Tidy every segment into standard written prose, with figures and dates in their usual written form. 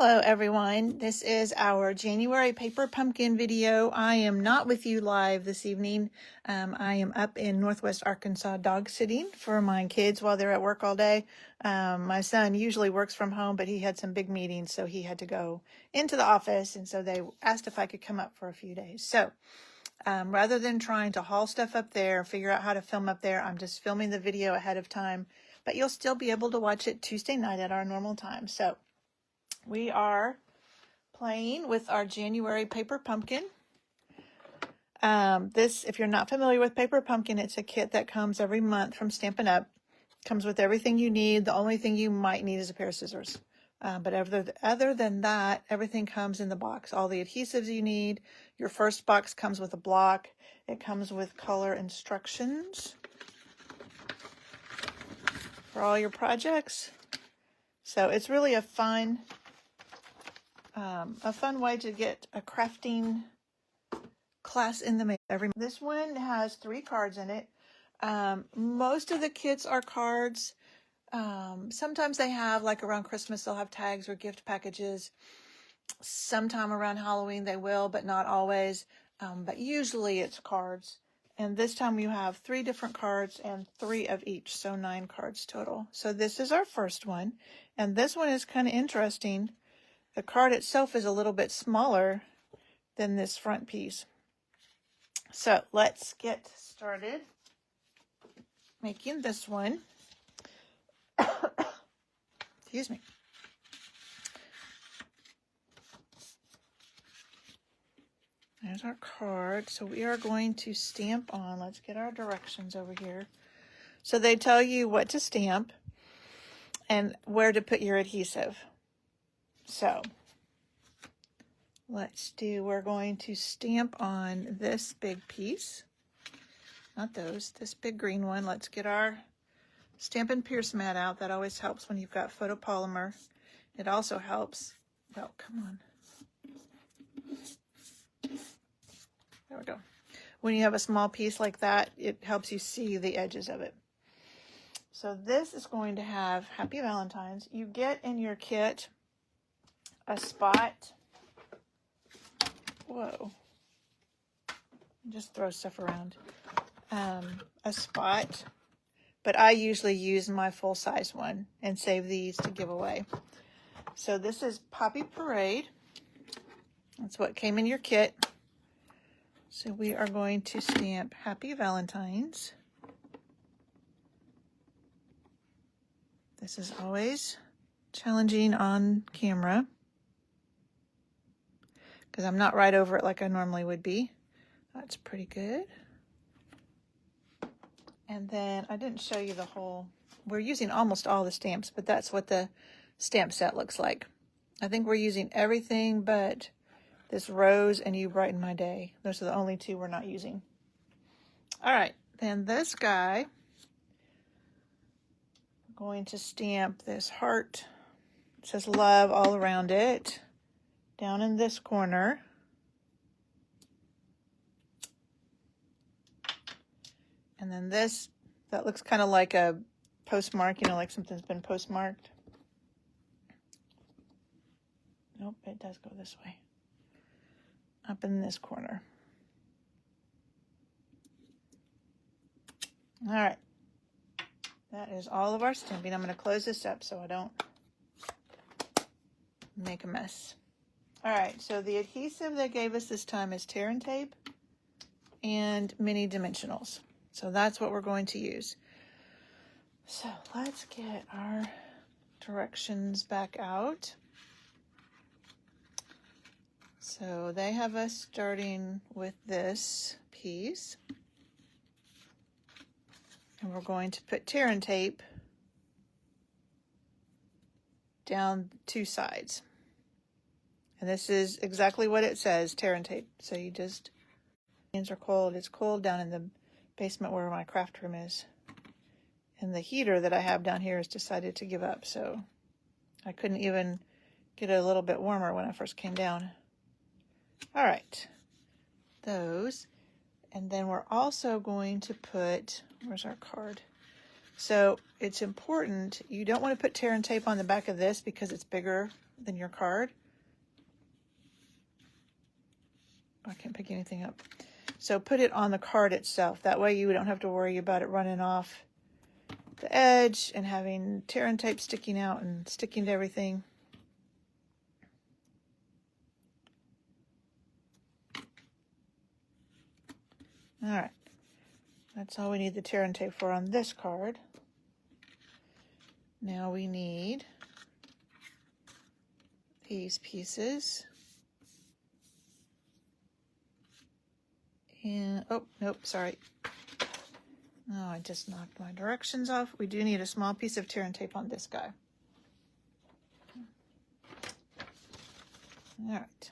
Hello everyone, this is our January paper pumpkin video. I am not with you live this evening. I am up in Northwest Arkansas dog sitting for my kids while they're at work all day. My son usually works from home, but he had some big meetings, so he had to go into the office, and so they asked if I could come up for a few days. So rather than trying to haul stuff up there, figure out how to film up there, I'm just filming the video ahead of time, but you'll still be able to watch it Tuesday night at our normal time. So we are playing with our January paper pumpkin. If you're not familiar with paper pumpkin, it's a kit that comes every month from Stampin' Up. Comes with everything you need. The only thing you might need is a pair of scissors. But other than that, everything comes in the box. All the adhesives you need. Your first box comes with a block. It comes with color instructions for all your projects. So it's really a fun way to get a crafting class in the mail. This one has 3 cards in it. Most of the kits are cards. Sometimes they have, like around Christmas, they'll have tags or gift packages. Sometime around Halloween they will, but not always. But usually it's cards. And this time you have 3 different cards and 3 of each, so 9 cards total. So this is our first one. And this one is kind of interesting. The card itself is a little bit smaller than this front piece. So let's get started making this one. Excuse me. There's our card. So we are going to stamp on. Let's get our directions over here. So they tell you what to stamp and where to put your adhesive. So we're going to stamp on this big piece. Not those, this big green one. Let's get our Stampin' Pierce mat out. That always helps when you've got photopolymer. It also helps, well, come on. There we go. When you have a small piece like that, it helps you see the edges of it. So this is going to have Happy Valentine's. You get in your kit a spot. Whoa. Just throw stuff around. A spot. But I usually use my full-size one and save these to give away. So this is Poppy Parade. That's what came in your kit. So we are going to stamp Happy Valentine's. This is always challenging on camera because I'm not right over it like I normally would be. That's pretty good. And then I didn't show you the whole, we're using almost all the stamps, but that's what the stamp set looks like. I think we're using everything but this Rose and You Brighten My Day. Those are the only 2 we're not using. All right, then this guy, I'm going to stamp this heart. It says love all around it, down in this corner. And then this, that looks kind of like a postmark, you know, like something's been postmarked. Nope, it does go this way. Up in this corner. All right. That is all of our stamping. I'm going to close this up so I don't make a mess. All right, so the adhesive they gave us this time is Tear and Tape and Mini Dimensionals. So that's what we're going to use. So let's get our directions back out. So they have us starting with this piece. And we're going to put Tear and Tape down 2 sides. And this is exactly what it says, Tear and Tape. So you just, hands are cold. It's cold down in the basement where my craft room is. And the heater that I have down here has decided to give up. So I couldn't even get it a little bit warmer when I first came down. All right, those. And then we're also going to put, where's our card? So it's important, you don't want to put tear and tape on the back of this because it's bigger than your card. I can't pick anything up. So put it on the card itself. That way you don't have to worry about it running off the edge and having tear and tape sticking out and sticking to everything. All right, that's all we need the tear and tape for on this card. Now we need these pieces. And, oh, nope, sorry. Oh, I just knocked my directions off. We do need a small piece of tear and tape on this guy. All right.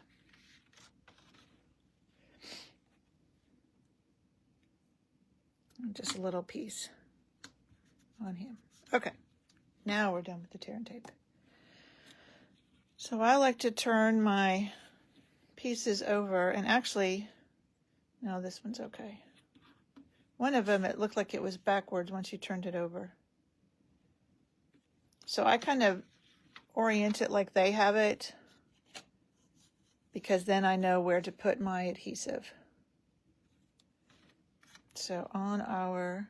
Just a little piece on him. Okay, now we're done with the tear and tape. So I like to turn my pieces over, and actually, no, this one's okay. One of them, it looked like it was backwards once you turned it over. So I kind of orient it like they have it, because then I know where to put my adhesive. So on our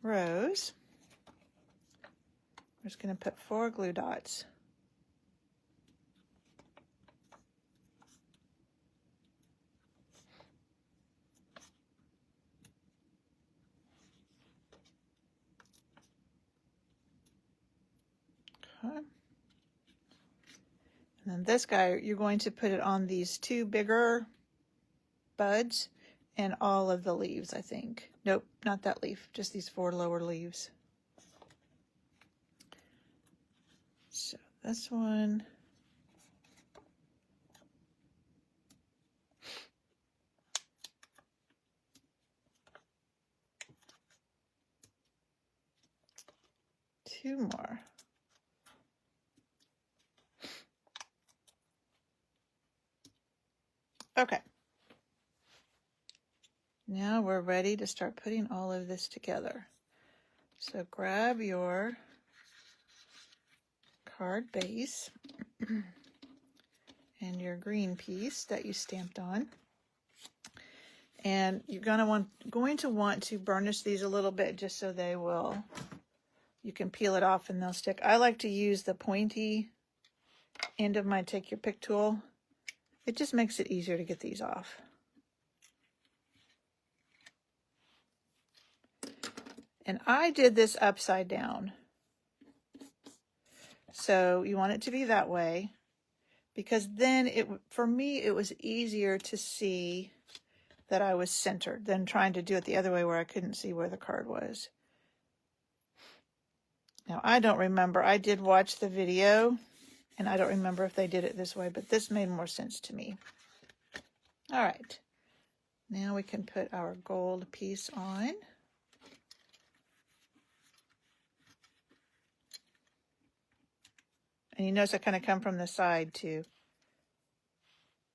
rose, we're just going to put 4 glue dots. Okay. And then this guy, you're going to put it on these 2 bigger buds and all of the leaves, I think. Nope, not that leaf, just these 4 lower leaves. So this one, two more. Okay. Now we're ready to start putting all of this together. So grab your card base and your green piece that you stamped on. And you're going to want to burnish these a little bit just so they will, you can peel it off and they'll stick. I like to use the pointy end of my Take Your Pick tool. It just makes it easier to get these off. And I did this upside down. So you want it to be that way, because then for me, it was easier to see that I was centered than trying to do it the other way where I couldn't see where the card was. Now, I don't remember. I did watch the video, and I don't remember if they did it this way, but this made more sense to me. All right. Now we can put our gold piece on. And you notice I kind of come from the side too.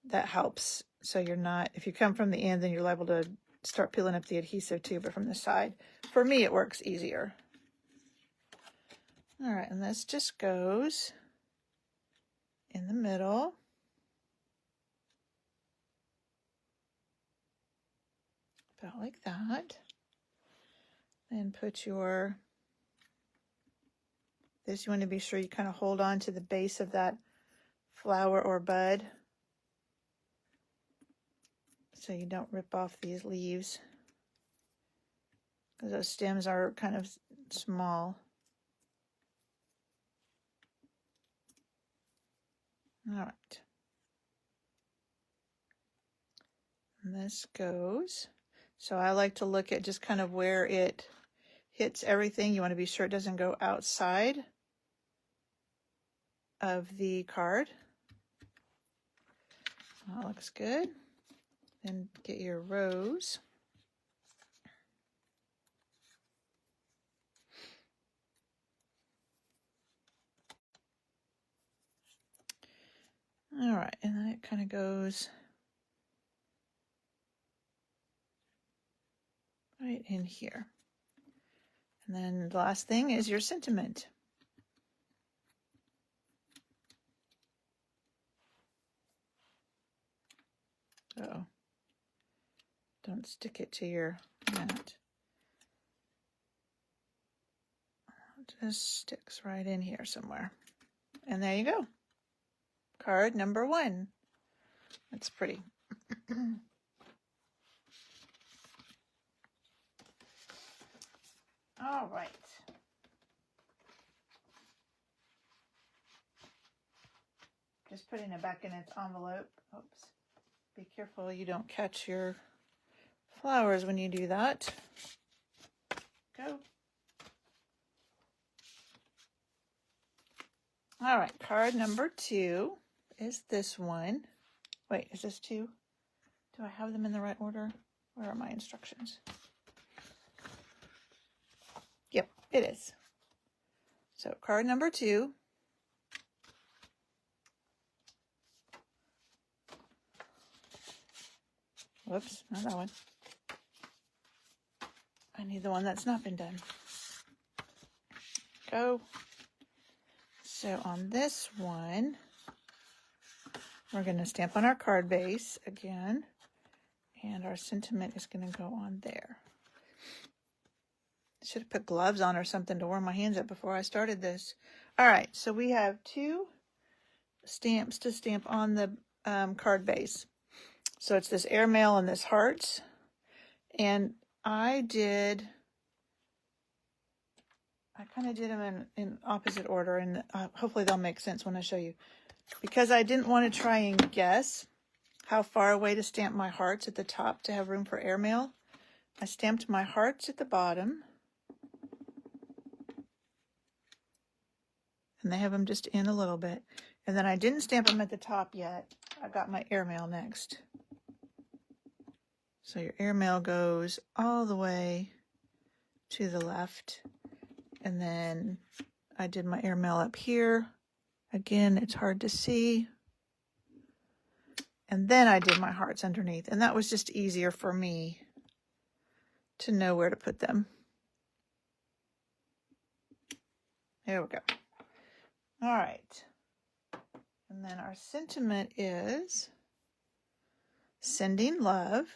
That helps. So you're not, if you come from the end, then you're liable to start peeling up the adhesive too, but from the side. For me, it works easier. All right, and this just goes in the middle. About like that. Then put your, this you want to be sure you kind of hold on to the base of that flower or bud so you don't rip off these leaves, because those stems are kind of small. All right. And this goes. So I like to look at just kind of where it hits everything. You want to be sure it doesn't go outside of the card. That looks good. Then get your rose. All right, and then it kind of goes right in here. And then the last thing is your sentiment. Uh-oh. Don't stick it to your mat. It just sticks right in here somewhere. And there you go. Card number 1. That's pretty. All right. Just putting it back in its envelope. Oops. Be careful you don't catch your flowers when you do that. Go. All right, card number 2 is this one. Wait, is this 2? Do I have them in the right order? Where are my instructions? Yep, it is. So card number 2. Whoops, not that one. I need the one that's not been done. Go. So on this one, we're going to stamp on our card base again, and our sentiment is going to go on there. I should have put gloves on or something to warm my hands up before I started this. All right, so we have 2 stamps to stamp on the card base. So it's this airmail and this hearts. And I kind of did them in opposite order, and hopefully they'll make sense when I show you. Because I didn't want to try and guess how far away to stamp my hearts at the top to have room for airmail, I stamped my hearts at the bottom. And they have them just in a little bit. And then I didn't stamp them at the top yet. I got my airmail next. So your airmail goes all the way to the left. And then I did my airmail up here. Again, it's hard to see. And then I did my hearts underneath. And that was just easier for me to know where to put them. There we go. All right. And then our sentiment is sending love.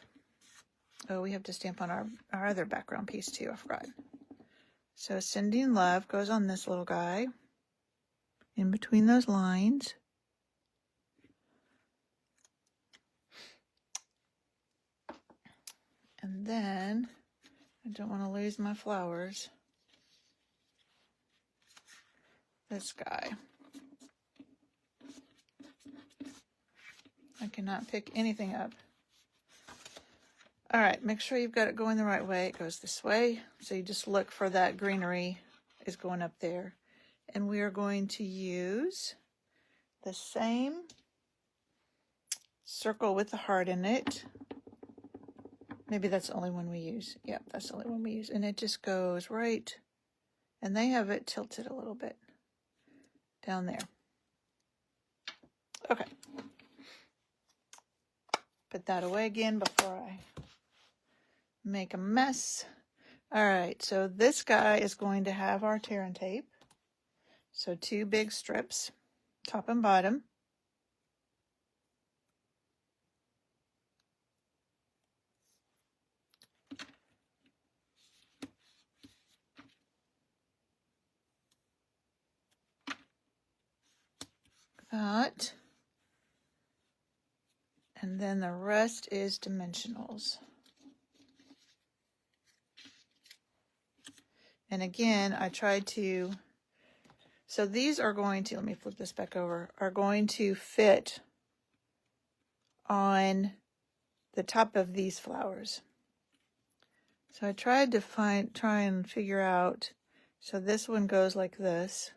Oh, we have to stamp on our other background piece too. I forgot. So sending love goes on this little guy in between those lines. And then I don't want to lose my flowers. This guy. I cannot pick anything up. All right, make sure you've got it going the right way. It goes this way. So you just look for that greenery is going up there. And we are going to use the same circle with the heart in it. Maybe that's the only one we use. Yep, that's the only one we use. And it just goes right. And they have it tilted a little bit down there. Okay. Put that away again before I make a mess. All right, so this guy is going to have our tear and tape. So 2 big strips, top and bottom. That. And then the rest is dimensionals. And again, I tried to, so these are going to, let me flip this back over, are going to fit on the top of these flowers. So I tried to try and figure out, so this one goes like this.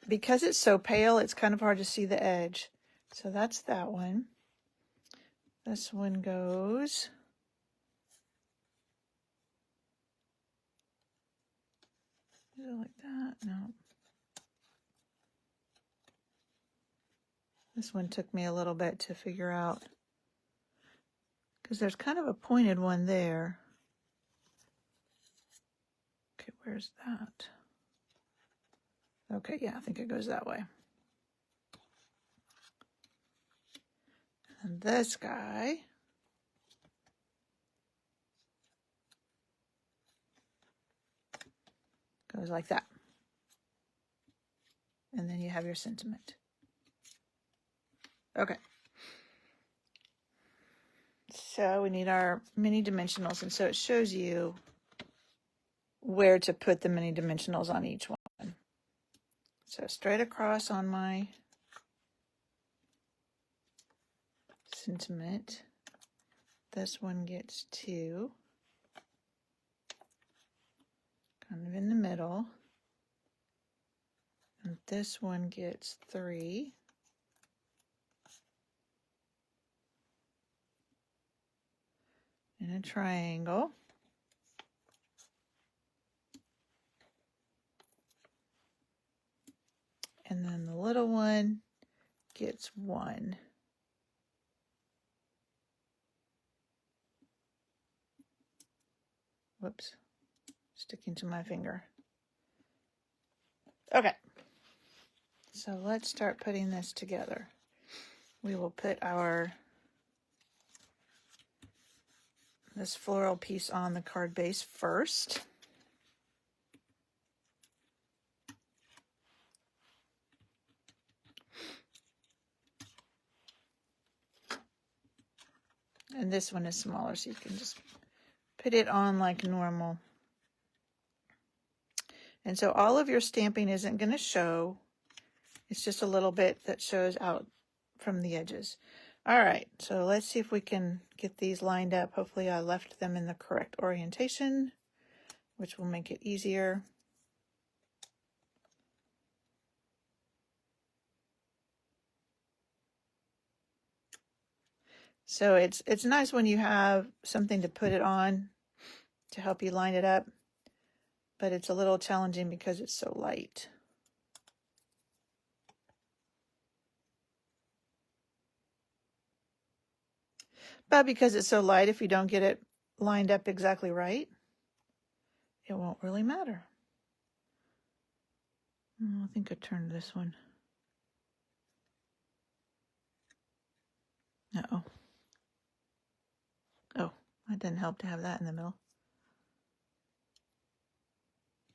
Because it's so pale, it's kind of hard to see the edge. So that's that one. This one goes is it like that? No. This one took me a little bit to figure out because there's kind of a pointed one there. Okay, where's that? Okay, yeah, I think it goes that way. And this guy goes like that. And then you have your sentiment. Okay. So we need our mini dimensionals, and so it shows you where to put the mini dimensionals on each one. So straight across on my sentiment, this one gets 2, kind of in the middle, and this one gets 3. In a triangle. And then the little one gets 1. Whoops, sticking to my finger. Okay, so let's start putting this together. We will put this floral piece on the card base first. And this one is smaller, so you can just put it on like normal. And so all of your stamping isn't going to show. It's just a little bit that shows out from the edges. All right, so let's see if we can get these lined up. Hopefully I left them in the correct orientation, which will make it easier. So it's nice when you have something to put it on to help you line it up, but it's a little challenging because it's so light. But because it's so light, if you don't get it lined up exactly right, it won't really matter. I think I turned this one. Uh-oh. Oh, that didn't help to have that in the middle.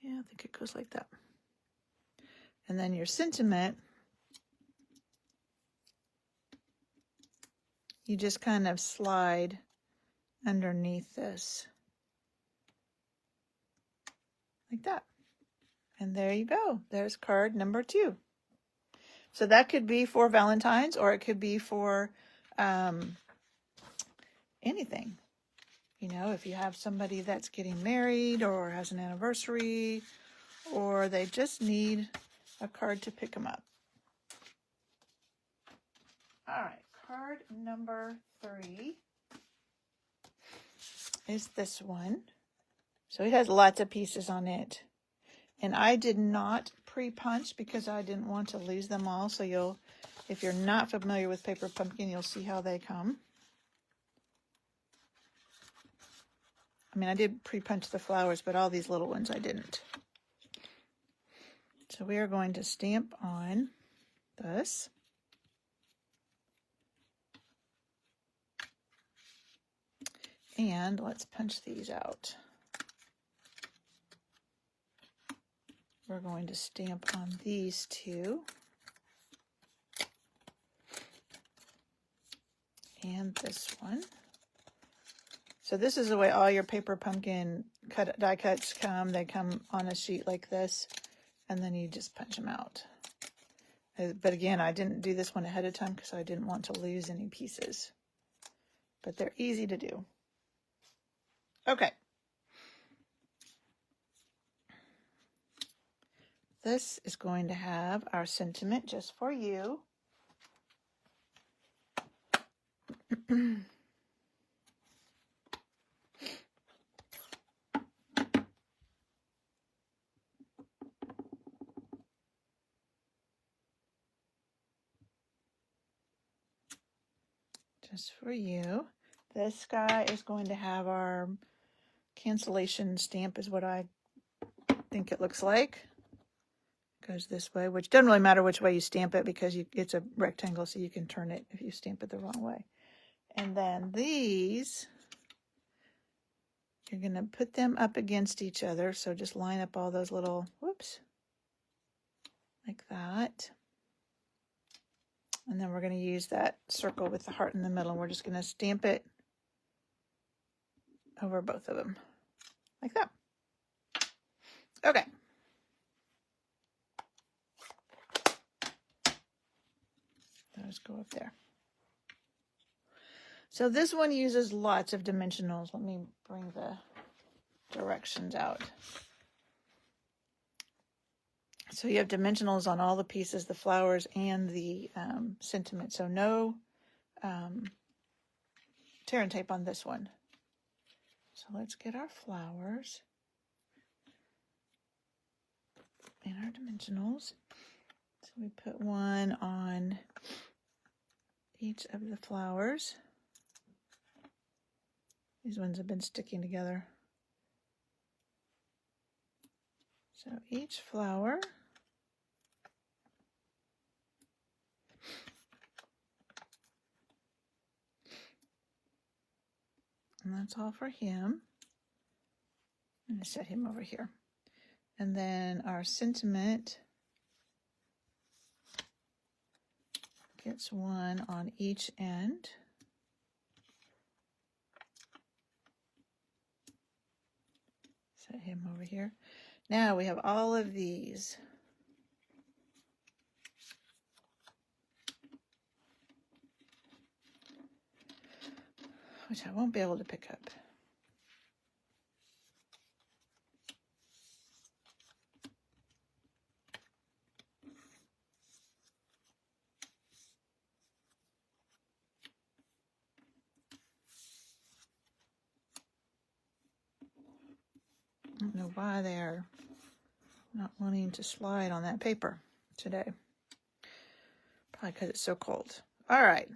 Yeah, I think it goes like that. And then your sentiment, you just kind of slide underneath this. Like that. And there you go. There's card number 2. So that could be for Valentine's, or it could be for anything. You know, if you have somebody that's getting married or has an anniversary, or they just need a card to pick them up. All right, card number 3 is this one. So it has lots of pieces on it. And I did not pre-punch because I didn't want to lose them all. So if you're not familiar with Paper Pumpkin, you'll see how they come. I mean, I did pre-punch the flowers, but all these little ones I didn't. So we are going to stamp on this. And let's punch these out. We're going to stamp on these 2. And this one. So this is the way all your Paper Pumpkin die cuts come. They come on a sheet like this, and then you just punch them out. But again, I didn't do this one ahead of time because I didn't want to lose any pieces. But they're easy to do. Okay. This is going to have our sentiment just for you. Just for you. This guy is going to have our cancellation stamp is what I think it looks like. Goes this way, which doesn't really matter which way you stamp it because it's a rectangle, so you can turn it if you stamp it the wrong way. And then these, you're going to put them up against each other. So just line up all those little, whoops, like that. And then we're going to use that circle with the heart in the middle. We're just going to stamp it over both of them, like that. Okay. Those go up there. So this one uses lots of dimensionals. Let me bring the directions out. So you have dimensionals on all the pieces, the flowers and the sentiment. So no tear and tape on this one. So let's get our flowers and our dimensionals. So we put one on each of the flowers. These ones have been sticking together. So each flower, and that's all for him. I'm going to set him over here. And then our sentiment gets one on each end. Set him over here. Now we have all of these. Which I won't be able to pick up. I don't know why they're not wanting to slide on that paper today. Probably because it's so cold. All right.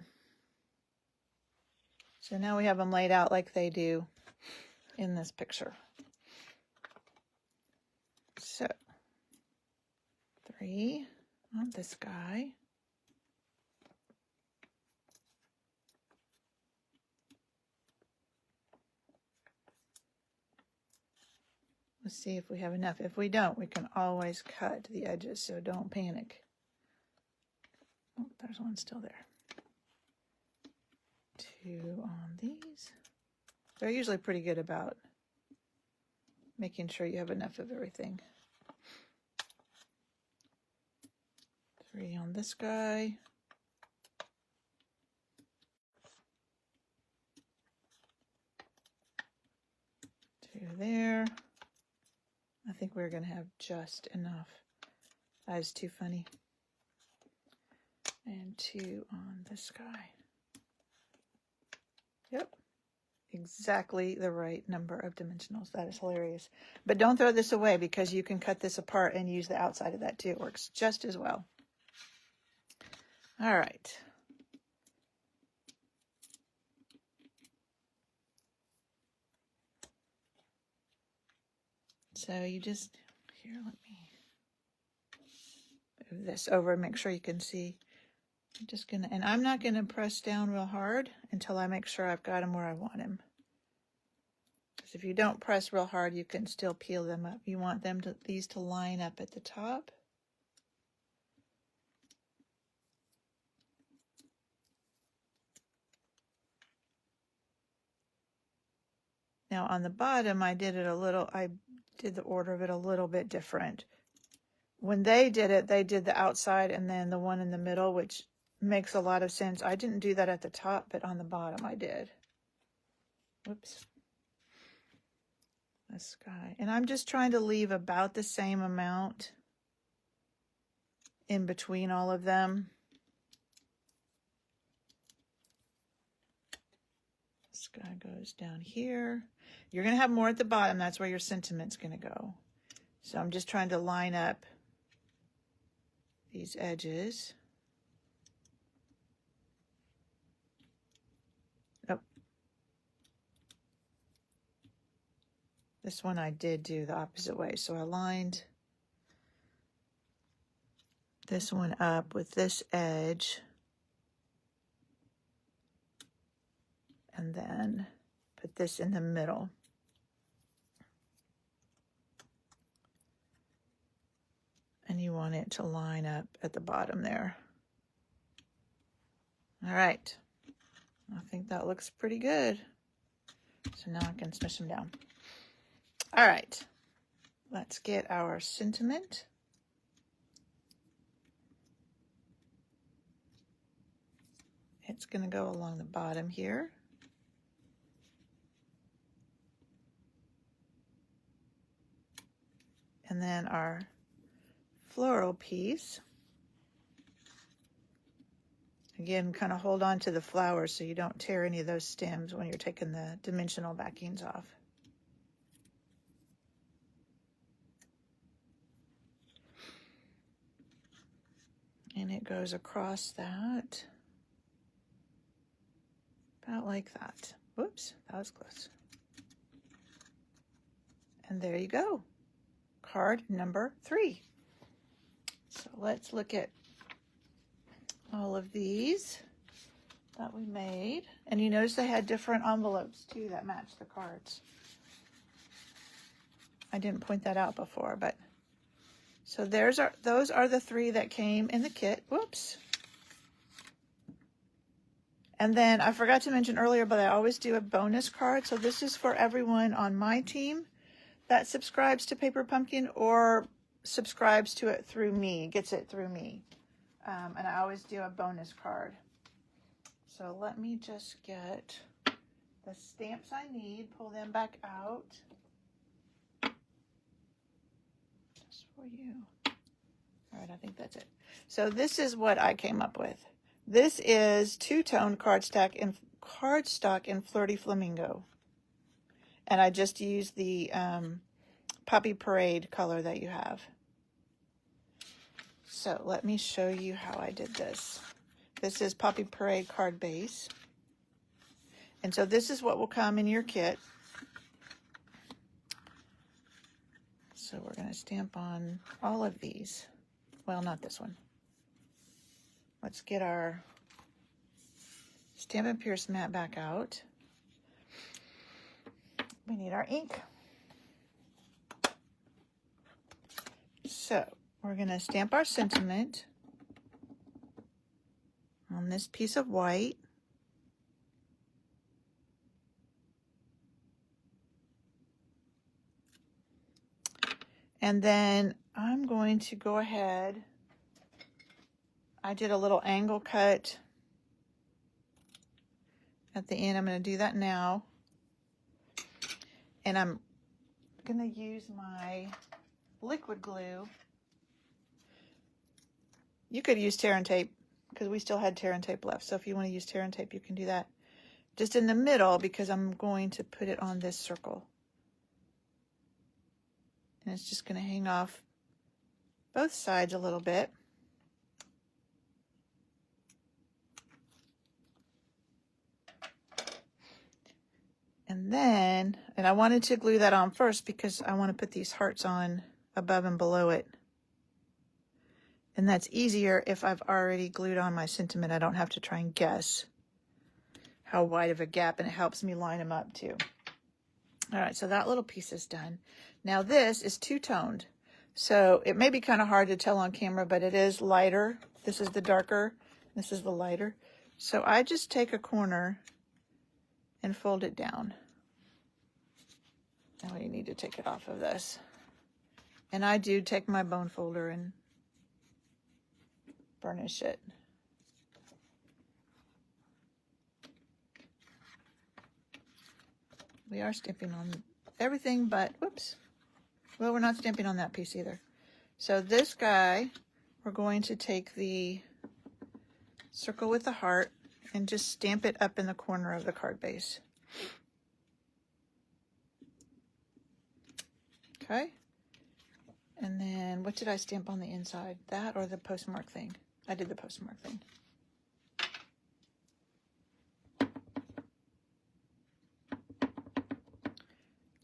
So now we have them laid out like they do in this picture. So 3 on this guy. Let's see if we have enough. If we don't, we can always cut the edges, so don't panic. Oh, there's one still there. 2 on these. They're usually pretty good about making sure you have enough of everything. 3 on this guy. 2 there. I think we're going to have just enough. That is too funny. And 2 on this guy. Yep. Exactly the right number of dimensionals. That is hilarious. But don't throw this away because you can cut this apart and use the outside of that too. It works just as well. All right. So you just, here, let me move this over and make sure you can see. I'm just gonna, and I'm not gonna press down real hard until I make sure I've got him where I want him. Because if you don't press real hard, you can still peel them up. You want them to, these to line up at the top. Now on the bottom, I did the order of it a little bit different. When they did it, they did the outside and then the one in the middle, which makes a lot of sense. I didn't do that at the top, but on the bottom I did. Whoops. This guy. And I'm just trying to leave about the same amount in between all of them. This guy goes down here. You're going to have more at the bottom. That's where your sentiment's going to go. So I'm just trying to line up these edges. Oh. This one I did do the opposite way. So I lined this one up with this edge. And then put this in the middle. And you want it to line up at the bottom there. All right. I think that looks pretty good. So now I can smush them down. All right. Let's get our sentiment. It's going to go along the bottom here. And then our floral piece. Again, kind of hold on to the flowers so you don't tear any of those stems when you're taking the dimensional backings off. And it goes across that, about like that. Whoops, that was close. And there you go, card number 3. So let's look at all of these that we made. And you notice they had different envelopes too that match the cards. I didn't point that out before, but so those are the 3 that came in the kit. Whoops. And then I forgot to mention earlier, but I always do a bonus card. So this is for everyone on my team that subscribes to Paper Pumpkin or subscribes to it through me, gets it through me. And I always do a bonus card. So let me just get the stamps I need, pull them back out. Just for you. All right, I think that's it. So this is what I came up with. This is two-tone cardstock in Flirty Flamingo. And I just used the Poppy Parade color that you have. So let me show you how I did this. This is Poppy Parade card base. And so this is what will come in your kit. So we're going to stamp on all of these. Well, not this one. Let's get our Stampin' Pierce mat back out. We need our ink. So we're going to stamp our sentiment on this piece of white. And then I'm going to go ahead. I did a little angle cut at the end. I'm going to do that now. And I'm going to use my liquid glue. You could use tear and tape because we still had tear and tape left. So if you want to use tear and tape, you can do that. Just in the middle because I'm going to put it on this circle. And it's just going to hang off both sides a little bit. And then, I wanted to glue that on first because I want to put these hearts on above and below it. And that's easier if I've already glued on my sentiment. I don't have to try and guess how wide of a gap, and it helps me line them up too. All right, so that little piece is done. Now this is two-toned. So it may be kind of hard to tell on camera, but it is lighter. This is the darker, this is the lighter. So I just take a corner and fold it down. Now you need to take it off of this. And I do take my bone folder and burnish it. We are stamping on everything but, whoops. Well, we're not stamping on that piece either. So this guy, we're going to take the circle with the heart and just stamp it up in the corner of the card base. Okay. And then what did I stamp on the inside? That or the postmark thing? I did the postmark thing.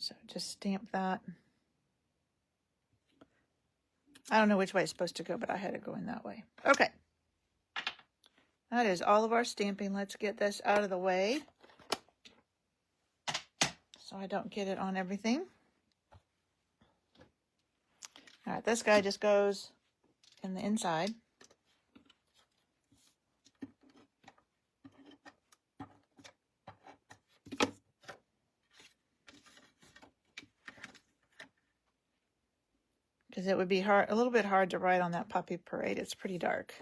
So just stamp that. I don't know which way it's supposed to go, but I had it going that way. Okay. That is all of our stamping. Let's get this out of the way so I don't get it on everything. All right, this guy just goes in the inside. Because it would be a little bit hard to write on that Puppy Parade. It's pretty dark.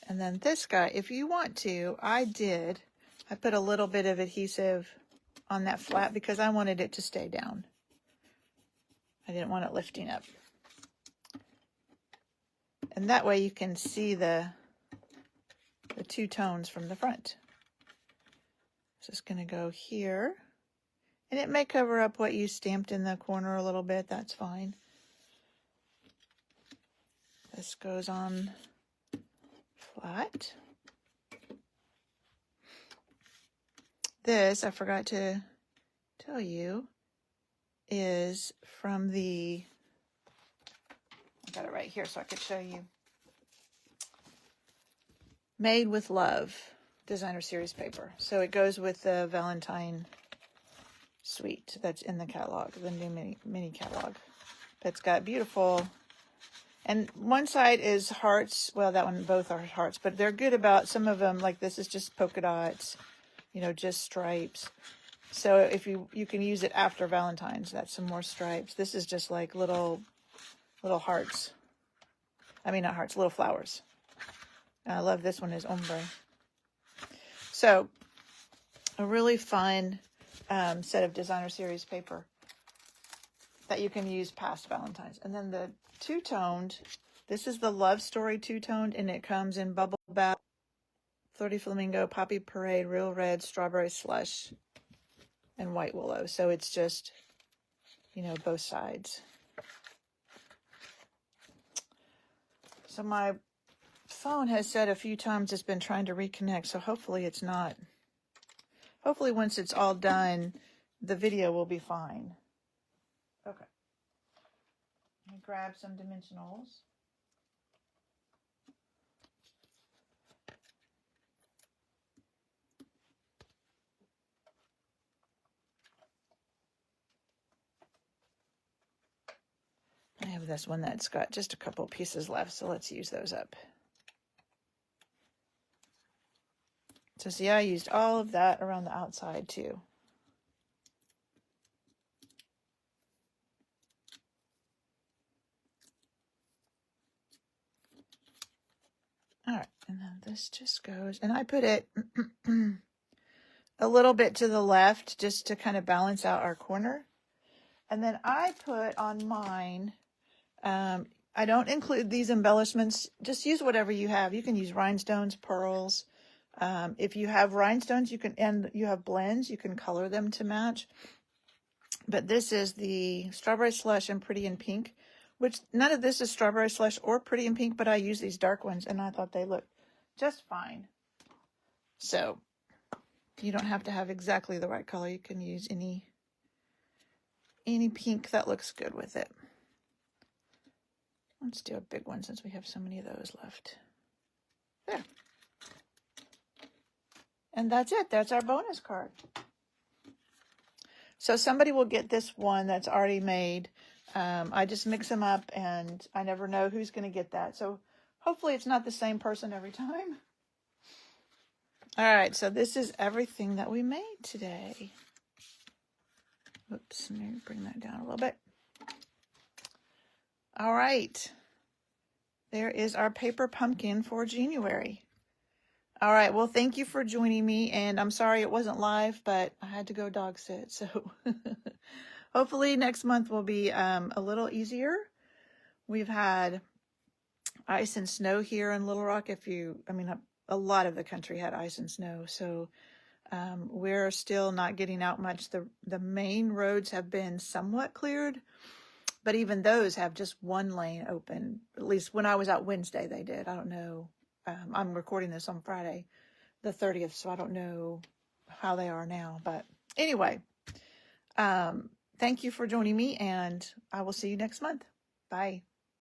And then this guy, if you want to, I put a little bit of adhesive on that flat because I wanted it to stay down. I didn't want it lifting up. And that way you can see the two tones from the front. So it's going to go here. And it may cover up what you stamped in the corner a little bit. That's fine. This goes on flat. This, I forgot to tell you, is from I got it right here so I could show you. Made with Love designer series paper. So it goes with the Valentine suite that's in the catalog, the new mini catalog. It's got beautiful, and one side is hearts. Well, that one, both are hearts, but they're good about some of them. Like this is just polka dots, just stripes. So if you can use it after Valentine's, that's some more stripes. This is just like little hearts. I mean, not hearts, little flowers. And I love this one is ombre. So a really fun set of designer series paper that you can use past Valentine's. And then the two-toned, this is the Love Story two-toned, and it comes in Bubble Bath, Flirty Flamingo, Poppy Parade, Real Red, Strawberry Slush, and White Willow. So it's just, both sides. So my phone has said a few times it's been trying to reconnect, so hopefully it's not. Hopefully once it's all done, the video will be fine. Okay. Let me grab some dimensionals. I have this one that's got just a couple pieces left, so let's use those up. So see, I used all of that around the outside too. All right, and then this just goes, and I put it a little bit to the left just to kind of balance out our corner. And then I put on mine, I don't include these embellishments. Just use whatever you have. You can use rhinestones, pearls. If you have rhinestones, and you have blends, you can color them to match. But this is the Strawberry Slush and Pretty in Pink, which none of this is Strawberry Slush or Pretty in Pink, but I use these dark ones, and I thought they looked just fine. So you don't have to have exactly the right color. You can use any pink that looks good with it. Let's do a big one since we have so many of those left. There. And that's it. That's our bonus card. So somebody will get this one that's already made. I just mix them up, and I never know who's going to get that. So hopefully it's not the same person every time. All right, so this is everything that we made today. Oops, let me bring that down a little bit. All right, there is our paper pumpkin for January. All right, well, thank you for joining me, and I'm sorry it wasn't live, but I had to go dog sit, so hopefully next month will be a little easier. We've had ice and snow here in Little Rock. A lot of the country had ice and snow, so we're still not getting out much. The main roads have been somewhat cleared, but even those have just one lane open. At least when I was out Wednesday, they did. I don't know. I'm recording this on Friday, the 30th, so I don't know how they are now. But anyway, thank you for joining me, and I will see you next month. Bye.